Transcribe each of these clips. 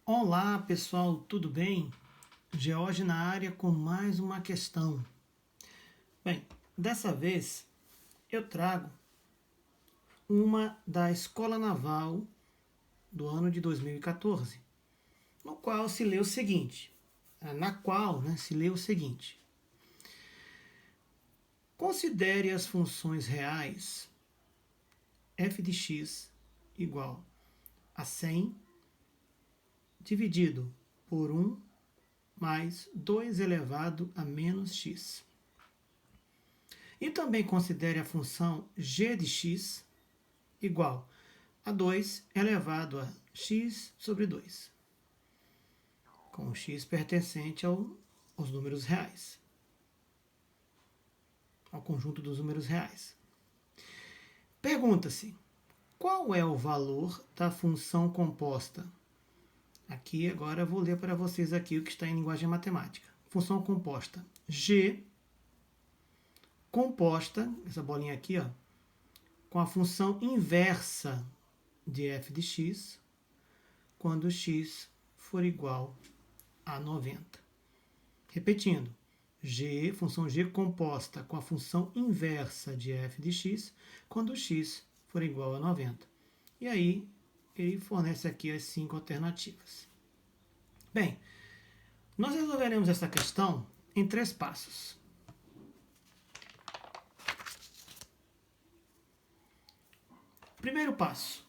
Olá pessoal, tudo bem? George na área com mais uma questão. Bem, dessa vez eu trago uma da Escola Naval do ano de 2014, no qual se lê o seguinte, se lê o seguinte: considere as funções reais f de x igual a 100 dividido por 1 mais 2 elevado a menos x. E também considere a função g de x igual a 2 elevado a x sobre 2, com o x pertencente aos números reais, ao conjunto dos números reais. Pergunta-se, qual é o valor da função composta? Aqui agora eu vou ler para vocês aqui o que está em linguagem matemática. Função composta g composta, essa bolinha aqui, ó, com a função inversa de f de x, quando x for igual a 90. Repetindo, função g composta com a função inversa de f de x, quando x for igual a 90. E aí, ele fornece aqui as 5 alternativas. Bem, nós resolveremos essa questão em 3 passos. Primeiro passo: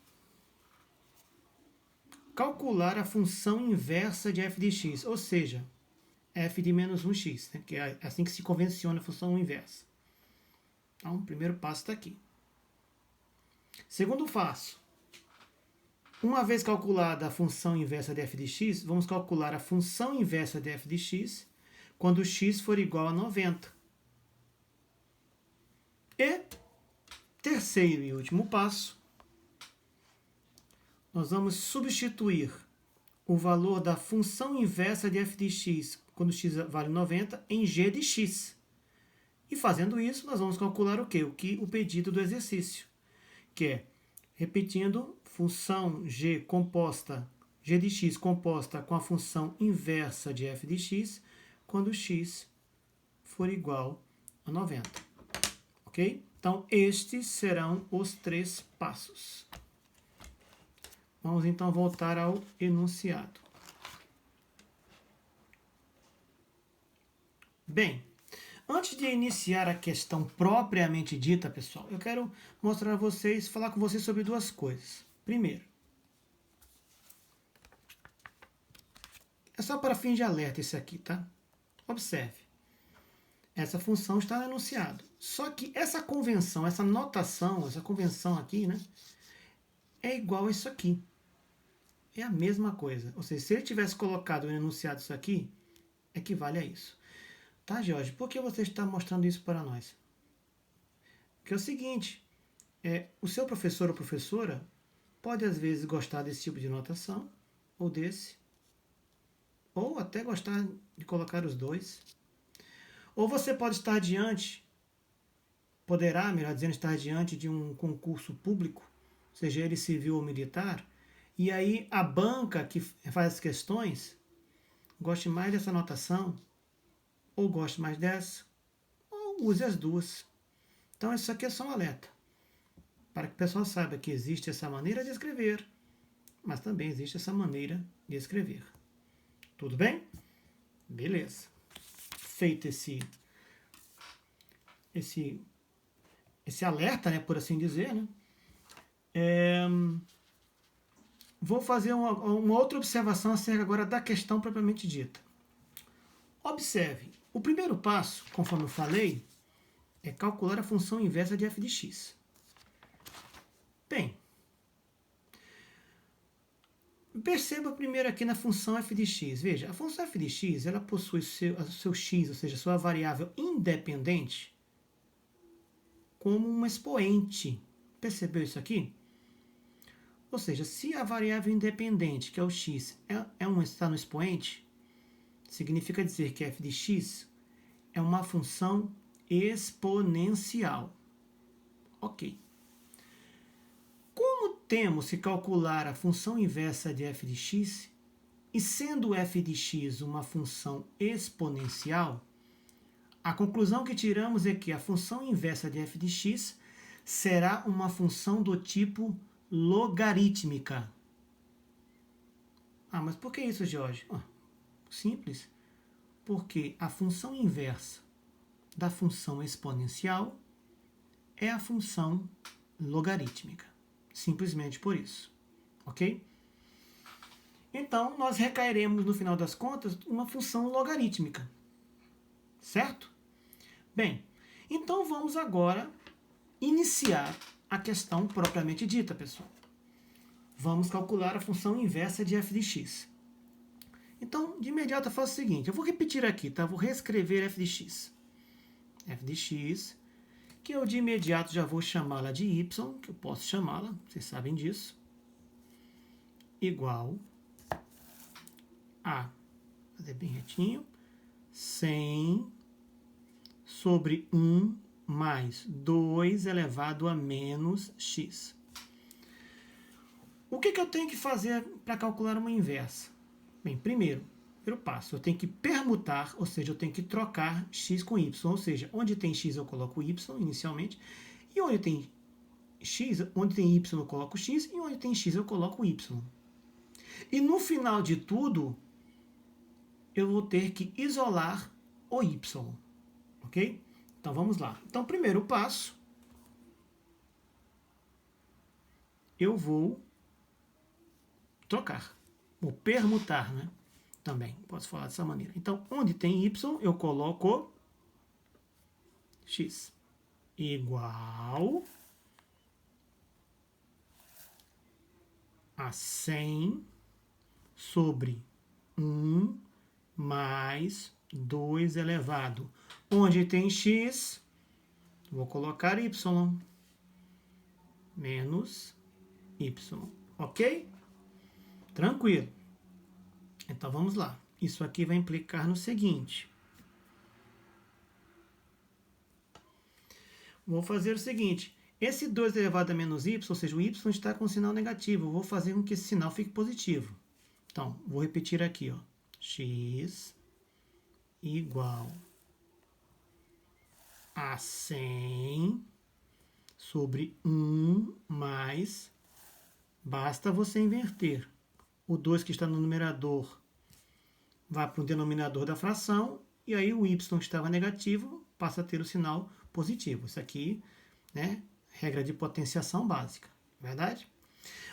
calcular a função inversa de f de x, ou seja, f de menos 1x, né, que é assim que se convenciona a função inversa. Então, o primeiro passo está aqui. Segundo passo: uma vez calculada a função inversa de f de x, vamos calcular a função inversa de f de x quando x for igual a 90. E, terceiro e último passo, nós vamos substituir o valor da função inversa de f de x quando x vale 90 em g de x. E fazendo isso, nós vamos calcular o quê? O pedido do exercício, que é, repetindo, função g de x composta com a função inversa de f de x quando x for igual a 90. Ok? Então, estes serão os 3 passos. Vamos então voltar ao enunciado. Bem, antes de iniciar a questão propriamente dita, pessoal, eu quero mostrar a vocês, falar com vocês sobre 2 coisas. Primeiro, é só para fim de alerta isso aqui, tá? Observe. Essa função está no enunciado. Só que essa convenção, essa notação, essa convenção aqui, né, é igual a isso aqui. É a mesma coisa. Ou seja, se ele tivesse colocado no enunciado isso aqui, equivale a isso. Tá, Jorge? Por que você está mostrando isso para nós? Porque é o seguinte, o seu professor ou professora pode às vezes gostar desse tipo de notação, ou desse, ou até gostar de colocar os dois. Ou você pode estar diante, poderá, melhor dizendo, estar diante de um concurso público, seja ele civil ou militar, e aí a banca que faz as questões goste mais dessa notação, ou goste mais dessa, ou use as duas. Então isso aqui é só um alerta, para que o pessoal saiba que existe essa maneira de escrever, mas também existe essa maneira de escrever. Tudo bem? Beleza. Feito esse alerta, né, por assim dizer, né, vou fazer uma outra observação acerca agora da questão propriamente dita. Observe, o primeiro passo, conforme eu falei, é calcular a função inversa de f de x. Bem, perceba primeiro aqui na função f de x. Veja, a função f de x ela possui seu x, ou seja, sua variável independente, como um expoente. Percebeu isso aqui? Ou seja, se a variável independente, que é o x, está no expoente, significa dizer que f de x é uma função exponencial. Ok. Como temos que calcular a função inversa de f de x, E sendo f de x uma função exponencial, a conclusão que tiramos é que a função inversa de f de x será uma função do tipo logarítmica. Ah, mas por que isso, Jorge? Simples. Porque a função inversa da função exponencial é a função logarítmica. Simplesmente por isso. Ok? Então, nós recairemos, no final das contas, uma função logarítmica. Certo? Bem, então vamos agora iniciar a questão propriamente dita, pessoal. Vamos calcular a função inversa de f de x. Então, de imediato eu faço o seguinte, eu vou repetir aqui, tá? Vou reescrever f de x. F de x, que eu de imediato já vou chamá-la de y, que eu posso chamá-la, vocês sabem disso, igual a, fazer bem retinho, 100 sobre 1 mais 2 elevado a menos x. O que eu tenho que fazer para calcular uma inversa? Bem, primeiro passo, eu tenho que permutar, ou seja, eu tenho que trocar x com y, ou seja, onde tem x eu coloco y inicialmente, e onde tem x, onde tem y eu coloco x, e onde tem x eu coloco y. E no final de tudo, eu vou ter que isolar o y, ok? Então vamos lá. Então, primeiro passo, eu vou trocar, vou permutar, né? Também posso falar dessa maneira. Então, onde tem y, eu coloco x igual a 100 sobre 1 mais 2 elevado. Onde tem x, vou colocar y menos y. Ok? Tranquilo. Então vamos lá. Isso aqui vai implicar no seguinte. Vou fazer o seguinte. Esse 2 elevado a menos y, ou seja, o y está com sinal negativo. Eu vou fazer com que esse sinal fique positivo. Então, vou repetir aqui. Ó. X igual a 100 sobre 1 mais... Basta você inverter. O 2 que está no numerador vai para o denominador da fração, e aí o y que estava negativo passa a ter o sinal positivo. Isso aqui, né, regra de potenciação básica, verdade?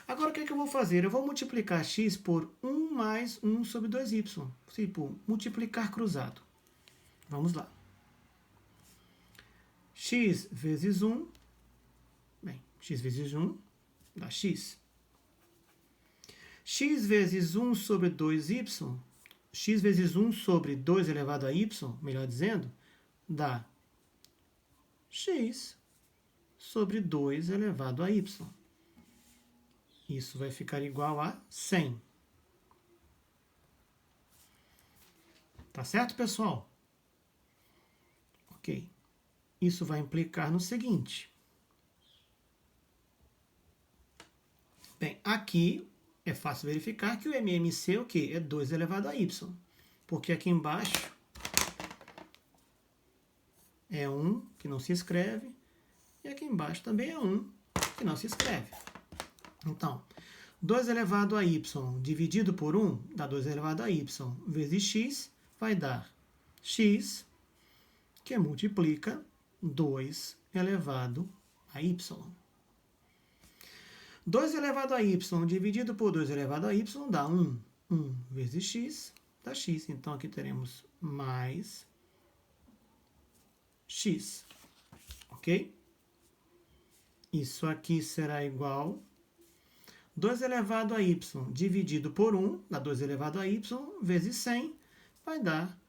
Agora o que eu vou fazer? Eu vou multiplicar x por 1 mais 1 sobre 2y, tipo, multiplicar cruzado. Vamos lá. X vezes 1, bem, x vezes 1 dá x. X vezes 1 sobre 2y, x vezes 1 sobre 2 elevado a y, melhor dizendo, dá x sobre 2 elevado a y. Isso vai ficar igual a 100. Tá certo, pessoal? Ok. Isso vai implicar no seguinte. Bem, aqui é fácil verificar que o MMC é o quê? É 2 elevado a y. Porque aqui embaixo é 1 que não se escreve. E aqui embaixo também é 1 que não se escreve. Então, 2 elevado a y dividido por 1 dá 2 elevado a y vezes x vai dar x, que multiplica 2 elevado a y. 2 elevado a y dividido por 2 elevado a y dá 1. 1 vezes x dá x. Então, aqui teremos mais x. Ok? Isso aqui será igual 2 elevado a y dividido por 1 dá 2 elevado a y vezes 100 vai dar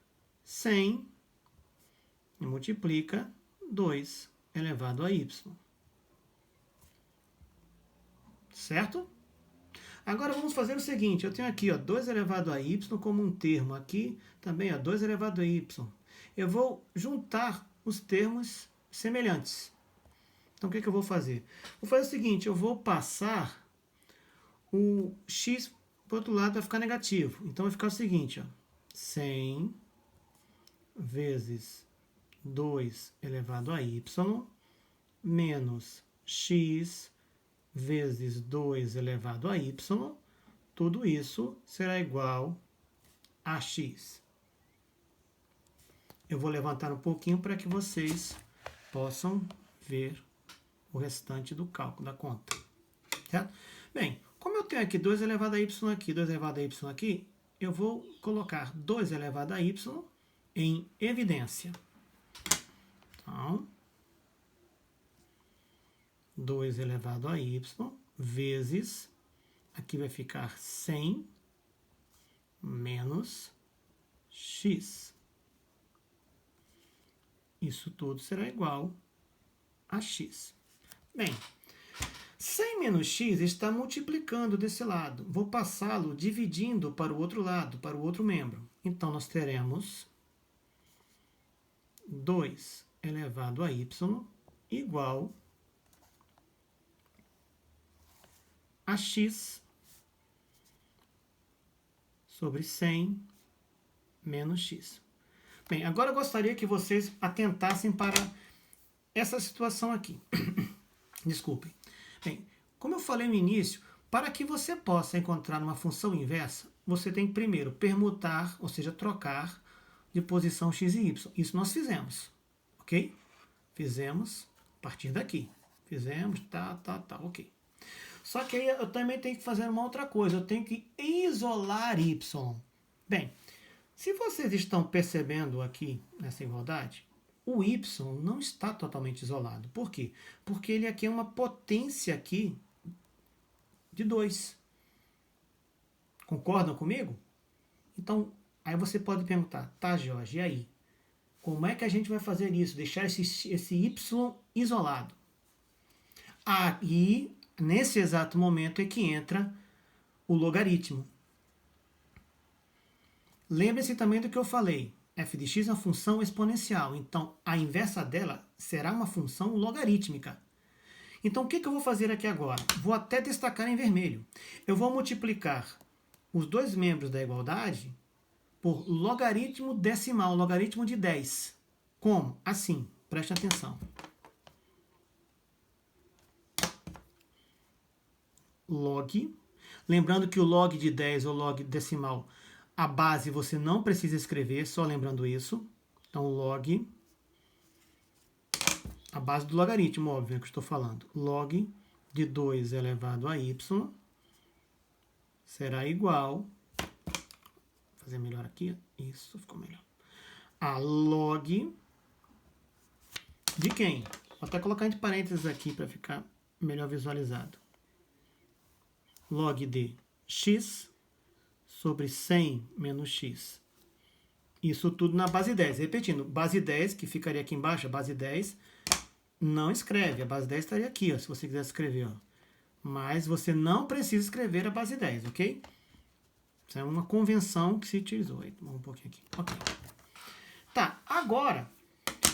100 e multiplica 2 elevado a y. Certo? Agora vamos fazer o seguinte, eu tenho aqui ó, 2 elevado a y como um termo, aqui também ó, 2 elevado a y. Eu vou juntar os termos semelhantes. Então o que eu vou fazer? Vou fazer o seguinte, eu vou passar o x para o outro lado vai ficar negativo. Então vai ficar o seguinte, ó, 100 vezes 2 elevado a y menos x vezes 2 elevado a y, tudo isso será igual a x. Eu vou levantar um pouquinho para que vocês possam ver o restante do cálculo da conta. Certo? Bem, como eu tenho aqui 2 elevado a y aqui, 2 elevado a y aqui, eu vou colocar 2 elevado a y em evidência. Então, 2 elevado a y vezes, aqui vai ficar 100 menos x. Isso tudo será igual a x. Bem, 100 menos x está multiplicando desse lado. Vou passá-lo dividindo para o outro lado, para o outro membro. Então, nós teremos 2 elevado a y igual a x sobre 100 menos x. Bem, agora eu gostaria que vocês atentassem para essa situação aqui. Desculpem. Bem, como eu falei no início, para que você possa encontrar uma função inversa, você tem que primeiro permutar, ou seja, trocar de posição x e y. Isso nós fizemos, ok? Fizemos a partir daqui. Fizemos, ok. Só que aí eu também tenho que fazer uma outra coisa, eu tenho que isolar y. Bem, se vocês estão percebendo aqui nessa igualdade, o y não está totalmente isolado. Por quê? Porque ele aqui é uma potência aqui de 2. Concordam comigo? Então, aí você pode perguntar, tá, Jorge, e aí? Como é que a gente vai fazer isso? Deixar esse y isolado? Aí, nesse exato momento é que entra o logaritmo. Lembre-se também do que eu falei. F de x é uma função exponencial. Então, a inversa dela será uma função logarítmica. Então, o que eu vou fazer aqui agora? Vou até destacar em vermelho. Eu vou multiplicar os dois membros da igualdade por logaritmo decimal, logaritmo de 10. Como? Assim. Preste atenção. Log. Lembrando que o log de 10 ou log decimal, a base você não precisa escrever, só lembrando isso. Então, log, a base do logaritmo, óbvio, que eu estou falando. Log de 2 elevado a y será igual, vou fazer melhor aqui, isso ficou melhor, a log de quem? Vou até colocar entre parênteses aqui para ficar melhor visualizado. Log de x sobre 100 menos x. Isso tudo na base 10. Repetindo, base 10, que ficaria aqui embaixo, a base 10, não escreve. A base 10 estaria aqui, ó, se você quiser escrever. Ó. Mas você não precisa escrever a base 10, ok? Isso é uma convenção que se utilizou. Vamos um pouquinho aqui. Ok. Tá, agora,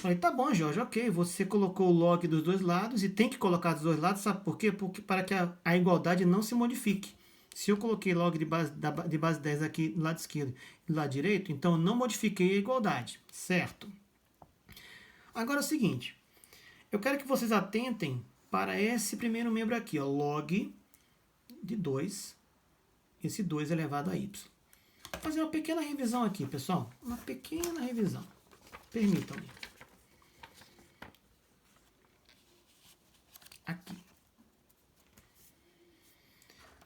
falei, tá bom, Jorge, ok, você colocou o log dos dois lados e tem que colocar dos dois lados, sabe por quê? Porque para que a igualdade não se modifique. Se eu coloquei log de base 10 aqui do lado esquerdo e do lado direito, então eu não modifiquei a igualdade, certo? Agora é o seguinte, eu quero que vocês atentem para esse primeiro membro aqui, ó, log de 2, esse 2 elevado a y. Vou fazer uma pequena revisão aqui, pessoal, uma pequena revisão, permitam-me. Aqui.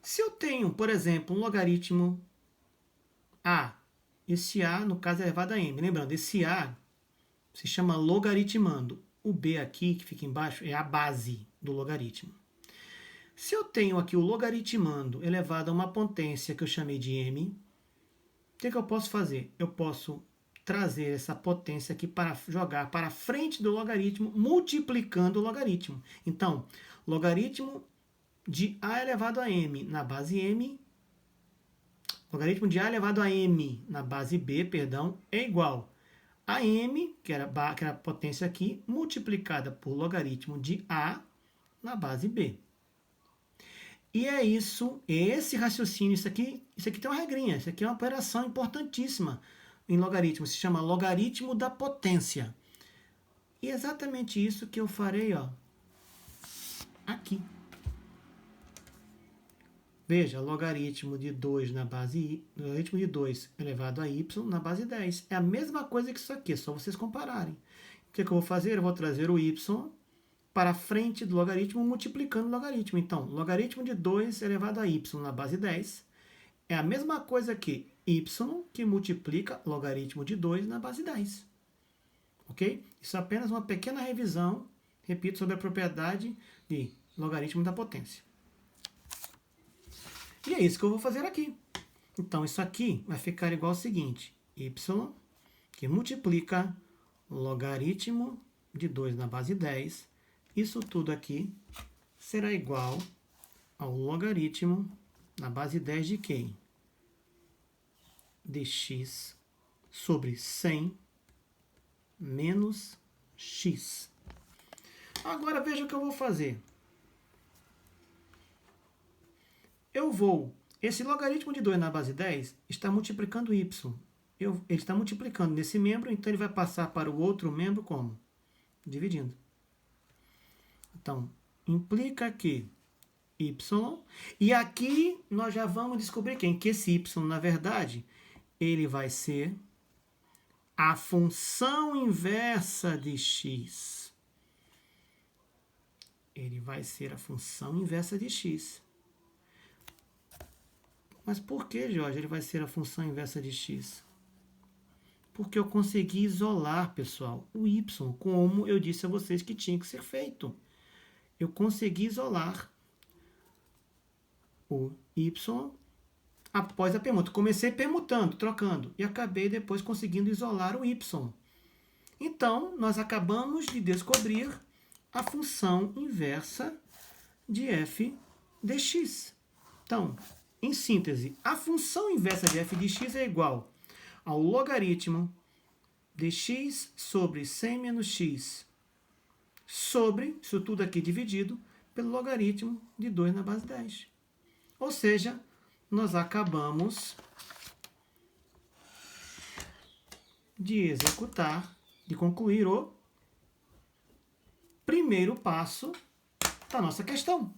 Se eu tenho, por exemplo, um logaritmo A, esse A, no caso, é elevado a m. Lembrando, esse A se chama logaritmando. O B aqui, que fica embaixo, é a base do logaritmo. Se eu tenho aqui o logaritmando elevado a uma potência que eu chamei de m, o que eu posso fazer? Eu posso trazer essa potência aqui para jogar para frente do logaritmo, multiplicando o logaritmo. Então, logaritmo de a elevado a m na base m, logaritmo de a elevado a m na base b, perdão, é igual a m, que era a potência aqui, multiplicada por logaritmo de a na base b. E é isso, esse raciocínio, isso aqui tem uma regrinha, isso aqui é uma operação importantíssima em logaritmo, se chama logaritmo da potência. E é exatamente isso que eu farei, ó, aqui. Veja, logaritmo de 2 na base i, logaritmo de 2 elevado a y na base 10. É a mesma coisa que isso aqui, é só vocês compararem. O que eu vou fazer? Eu vou trazer o y para frente do logaritmo multiplicando o logaritmo. Então, logaritmo de 2 elevado a y na base 10 é a mesma coisa que y que multiplica logaritmo de 2 na base 10. Ok? Isso é apenas uma pequena revisão, repito, sobre a propriedade de logaritmo da potência. E é isso que eu vou fazer aqui. Então, isso aqui vai ficar igual ao seguinte. Y que multiplica logaritmo de 2 na base 10. Isso tudo aqui será igual ao logaritmo na base 10 de quem? De x sobre 100 menos x. Agora veja o que eu vou fazer. Esse logaritmo de 2 na base 10 está multiplicando y. Ele está multiplicando nesse membro, então ele vai passar para o outro membro como? Dividindo. Então, implica que y, e aqui nós já vamos descobrir que esse y, na verdade, ele vai ser a função inversa de x. Ele vai ser a função inversa de x. Mas por que, Jorge, ele vai ser a função inversa de x? Porque eu consegui isolar, pessoal, o y, como eu disse a vocês que tinha que ser feito. Eu consegui isolar o y após a permuta. Comecei permutando, trocando, e acabei depois conseguindo isolar o y. Então, nós acabamos de descobrir a função inversa de f de x. Então, em síntese, a função inversa de f de x é igual ao logaritmo de x sobre 100 menos x sobre, isso tudo aqui dividido, pelo logaritmo de 2 na base 10. Ou seja, nós acabamos de executar, de concluir o primeiro passo da nossa questão.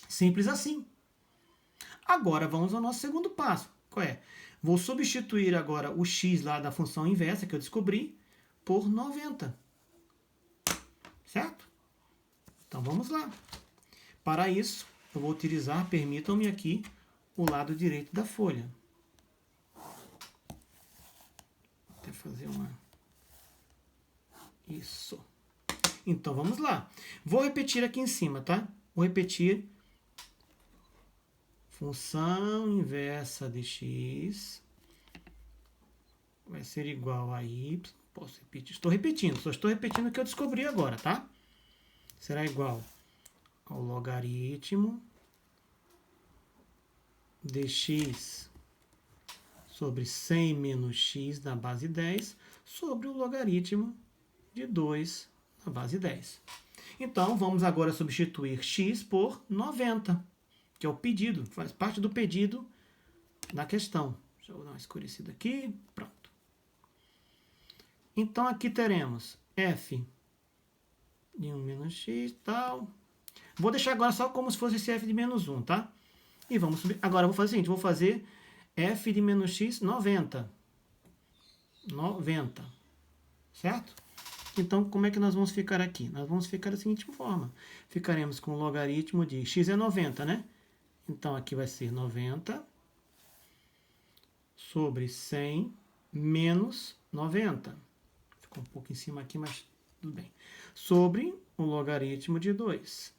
Simples assim. Agora vamos ao nosso segundo passo. Qual é? Vou substituir agora o x lá da função inversa que eu descobri por 90. Certo? Então vamos lá. Para isso, eu vou utilizar, permitam-me aqui, o lado direito da folha. Vou até fazer uma... Isso. Então vamos lá. Vou repetir aqui em cima, tá? Vou repetir. Função inversa de x vai ser igual a y. Posso repetir? Estou repetindo, só estou repetindo o que eu descobri agora, tá? Será igual ao logaritmo de x sobre 100 menos x na base 10 sobre o logaritmo de 2 na base 10. Então, vamos agora substituir x por 90. Que é o pedido, faz parte do pedido da questão. Deixa eu dar uma escurecida aqui, pronto. Então, aqui teremos f de 1 menos x e tal. Vou deixar agora só como se fosse esse f de menos 1, tá? E vamos subir. Agora, eu vou fazer o seguinte, vou fazer f de menos x 90. 90, certo? Então, como é que nós vamos ficar aqui? Nós vamos ficar da seguinte forma. Ficaremos com o logaritmo de x é 90, né? Então, aqui vai ser 90 sobre 100 menos 90. Ficou um pouco em cima aqui, mas tudo bem. Sobre o logaritmo de 2.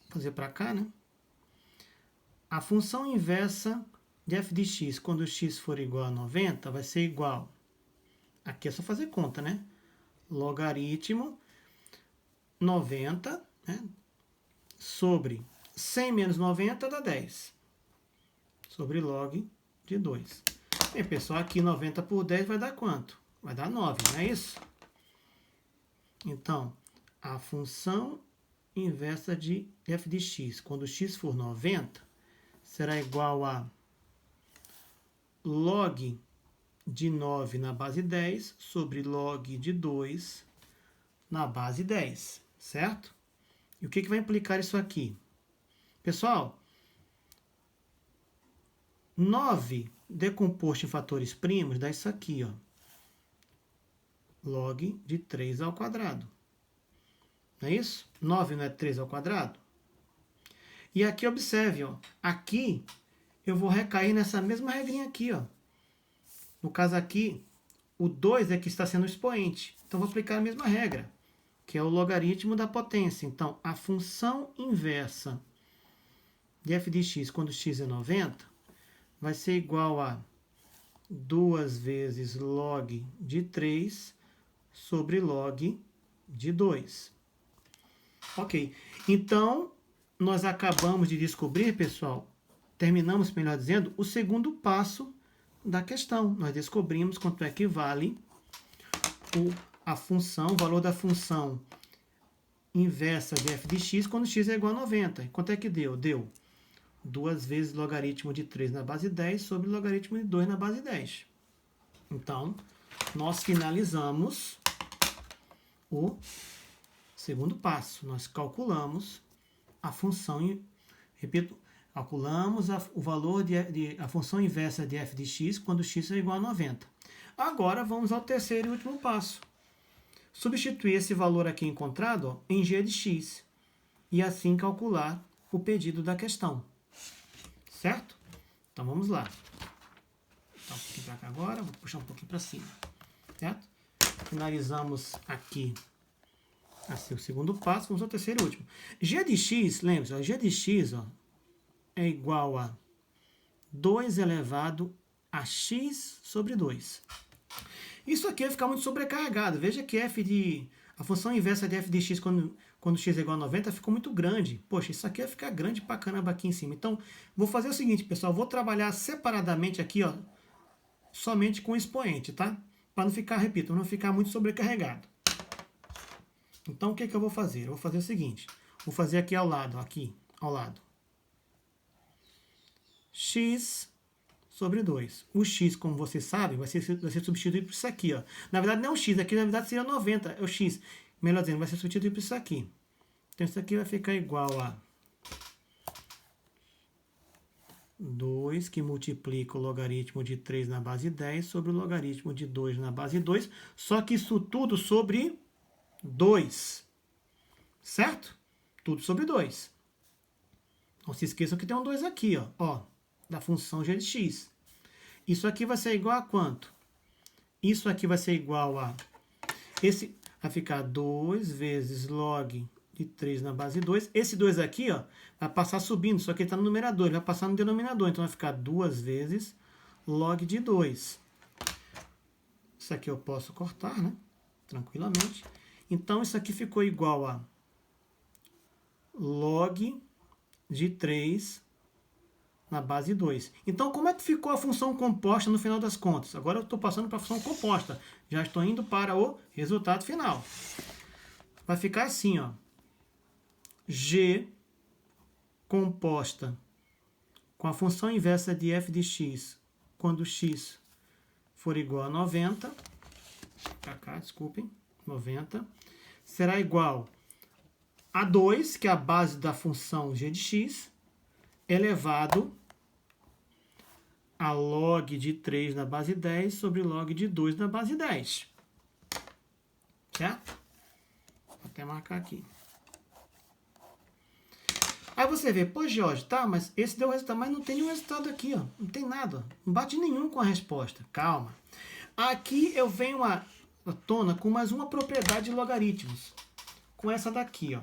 Vou fazer para cá, né? A função inversa de f de x, quando x for igual a 90, vai ser igual. Aqui é só fazer conta, né? Logaritmo 90, né? Sobre 100 menos 90 dá 10. Sobre log de 2. Bem, pessoal, aqui 90 por 10 vai dar quanto? Vai dar 9, não é isso? Então, a função inversa de f de x, quando x for 90, será igual a log de 9 na base 10 sobre log de 2 na base 10, certo? E o que vai implicar isso aqui? Pessoal, 9 decomposto em fatores primos dá isso aqui, ó. Log de 3 ao quadrado. Não é isso? 9 não é 3 ao quadrado? E aqui, observe, ó. Aqui eu vou recair nessa mesma regrinha aqui, ó. No caso aqui, o 2 é que está sendo o expoente. Então, vou aplicar a mesma regra, que é o logaritmo da potência. Então, a função inversa de f de x quando x é 90 vai ser igual a 2 vezes log de 3 sobre log de 2. Ok. Então, nós acabamos de descobrir, pessoal, terminamos, melhor dizendo, o segundo passo da questão. Nós descobrimos quanto é que vale a função, o valor da função inversa de f de x quando x é igual a 90. Quanto é que deu? Deu 2 vezes logaritmo de 3 na base 10 sobre logaritmo de 2 na base 10. Então, nós finalizamos o segundo passo. Nós calculamos a função, repito, calculamos o valor a função inversa de f de x quando x é igual a 90. Agora, vamos ao terceiro e último passo. Substituir esse valor aqui encontrado, ó, em g de x e assim calcular o pedido da questão. Certo? Então, vamos lá. Vou botar um pouquinho para cá agora, vou puxar um pouquinho para cima. Certo? Finalizamos aqui assim, o segundo passo, vamos ao terceiro e último. G de x, lembre-se, g de x, ó, é igual a 2 elevado a x sobre 2. Isso aqui vai ficar muito sobrecarregado. Veja que a função inversa de f de x quando x é igual a 90 ficou muito grande. Poxa, isso aqui vai ficar grande pra caramba aqui em cima. Então, vou fazer o seguinte, pessoal. Vou trabalhar separadamente aqui, ó, somente com o expoente, tá? Para não ficar, repito, não ficar muito sobrecarregado. Então, o que eu vou fazer? Eu vou fazer o seguinte. Vou fazer aqui ao lado, x sobre 2. O x, como vocês sabem, vai ser substituído por isso aqui, ó. Na verdade, não é o x, aqui na verdade seria 90, é o x. Melhor dizendo, vai ser substituído por isso aqui. Então, isso aqui vai ficar igual a 2, que multiplica o logaritmo de 3 na base 10 sobre o logaritmo de 2 na base 2, só que isso tudo sobre 2. Certo? Tudo sobre 2. Não se esqueçam que tem um 2 aqui, ó, da função g de x. Isso aqui vai ser igual a quanto? Isso aqui vai ser igual a... Esse vai ficar 2 vezes log de 3 na base 2. Esse 2 aqui, ó, vai passar subindo, só que ele está no numerador, ele vai passar no denominador. Então, vai ficar 2 vezes log de 2. Isso aqui eu posso cortar, né? Tranquilamente. Então, isso aqui ficou igual a log de 3 na base 2. Então, como é que ficou a função composta no final das contas? Agora eu estou passando para a função composta. Já estou indo para o resultado final. Vai ficar assim, ó. G composta com a função inversa de f de x quando x for igual a 90, para cá, desculpem, 90, será igual a 2, que é a base da função g de x, elevado a log de 3 na base 10 sobre log de 2 na base 10. Certo? Vou até marcar aqui. Aí você vê, pô, Jorge, tá, mas esse deu resultado, mas não tem nenhum resultado aqui, ó. Não tem nada, não bate nenhum com a resposta. Calma. Aqui eu venho à tona com mais uma propriedade de logaritmos. Com essa daqui, ó.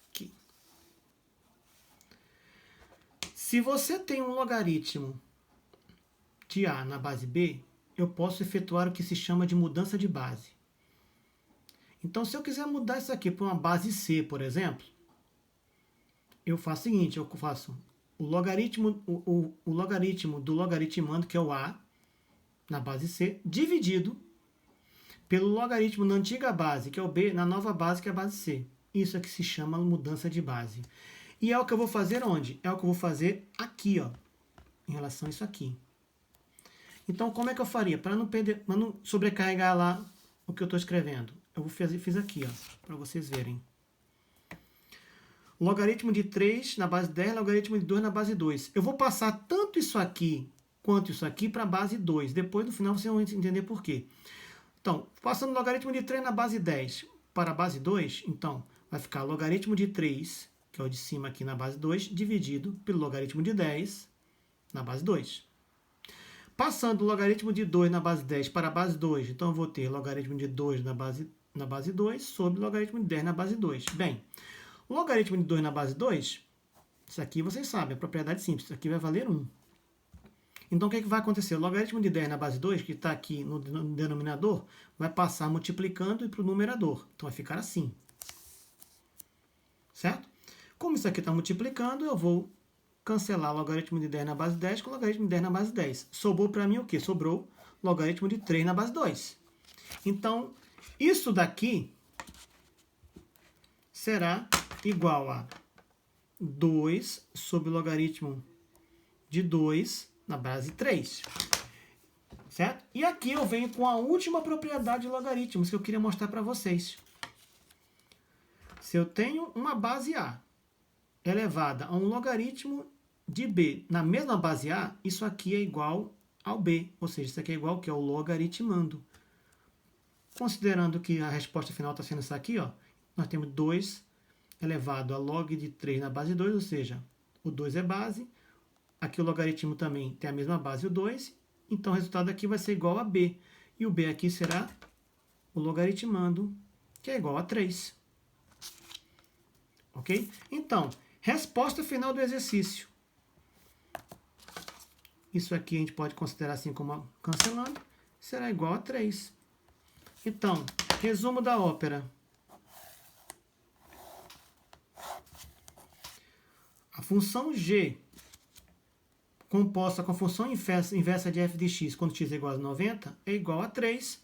Aqui. Se você tem um logaritmo de A na base B, eu posso efetuar o que se chama de mudança de base. Então, se eu quiser mudar isso aqui para uma base C, por exemplo, eu faço o seguinte, eu faço o logaritmo do logaritmando, que é o A, na base C, dividido pelo logaritmo na antiga base, que é o b, na nova base, que é a base c. Isso aqui se chama mudança de base. E é o que eu vou fazer onde? É o que eu vou fazer aqui, ó, em relação a isso aqui. Então, como é que eu faria? Para não perder, para não sobrecarregar lá o que eu estou escrevendo. Eu fiz aqui, ó, para vocês verem. Logaritmo de 3 na base 10, logaritmo de 2 na base 2. Eu vou passar tanto isso aqui quanto isso aqui para a base 2. Depois, no final, vocês vão entender por quê. Então, passando o logaritmo de 3 na base 10 para a base 2, então, vai ficar logaritmo de 3, que é o de cima aqui na base 2, dividido pelo logaritmo de 10 na base 2. Passando o logaritmo de 2 na base 10 para a base 2, então eu vou ter logaritmo de 2 na base 2 sobre o logaritmo de 10 na base 2. Bem, o logaritmo de 2 na base 2, isso aqui vocês sabem, é propriedade simples, isso aqui vai valer 1. Então, o que vai acontecer? O logaritmo de 10 na base 2, que está aqui no denominador, vai passar multiplicando para o numerador. Então, vai ficar assim. Certo? Como isso aqui está multiplicando, eu vou cancelar o logaritmo de 10 na base 10 com o logaritmo de 10 na base 10. Sobrou para mim o quê? Sobrou logaritmo de 3 na base 2. Então, isso daqui será igual a 2 sobre o logaritmo de 2 na base 3. Certo? E aqui eu venho com a última propriedade de logaritmos que eu queria mostrar para vocês. Se eu tenho uma base A elevada a um logaritmo de B na mesma base A, isso aqui é igual ao B. Ou seja, isso aqui é igual ao que? Ao logaritmando. Considerando que a resposta final está sendo essa aqui, ó, nós temos 2 elevado a log de 3 na base 2, ou seja, o 2 é base. Aqui o logaritmo também tem a mesma base, o 2. Então o resultado aqui vai ser igual a B. E o B aqui será o logaritmando, que é igual a 3. Ok? Então, resposta final do exercício. Isso aqui a gente pode considerar assim como cancelando. Será igual a 3. Então, resumo da ópera. A função g composta com a função inversa de f de x quando x é igual a 90 é igual a 3.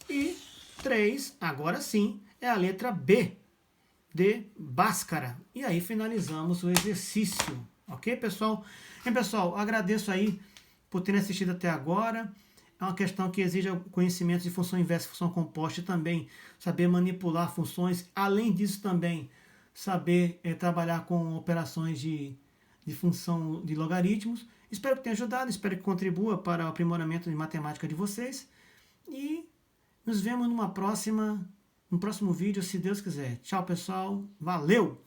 E 3, agora sim, é a letra B de Bhaskara. E aí finalizamos o exercício. Ok, pessoal? Bem, pessoal, agradeço aí por terem assistido até agora. É uma questão que exige conhecimento de função inversa e função composta e também saber manipular funções. Além disso, também saber trabalhar com operações de função de logaritmos. Espero que tenha ajudado, espero que contribua para o aprimoramento de matemática de vocês. E nos vemos no próximo vídeo, se Deus quiser. Tchau, pessoal. Valeu!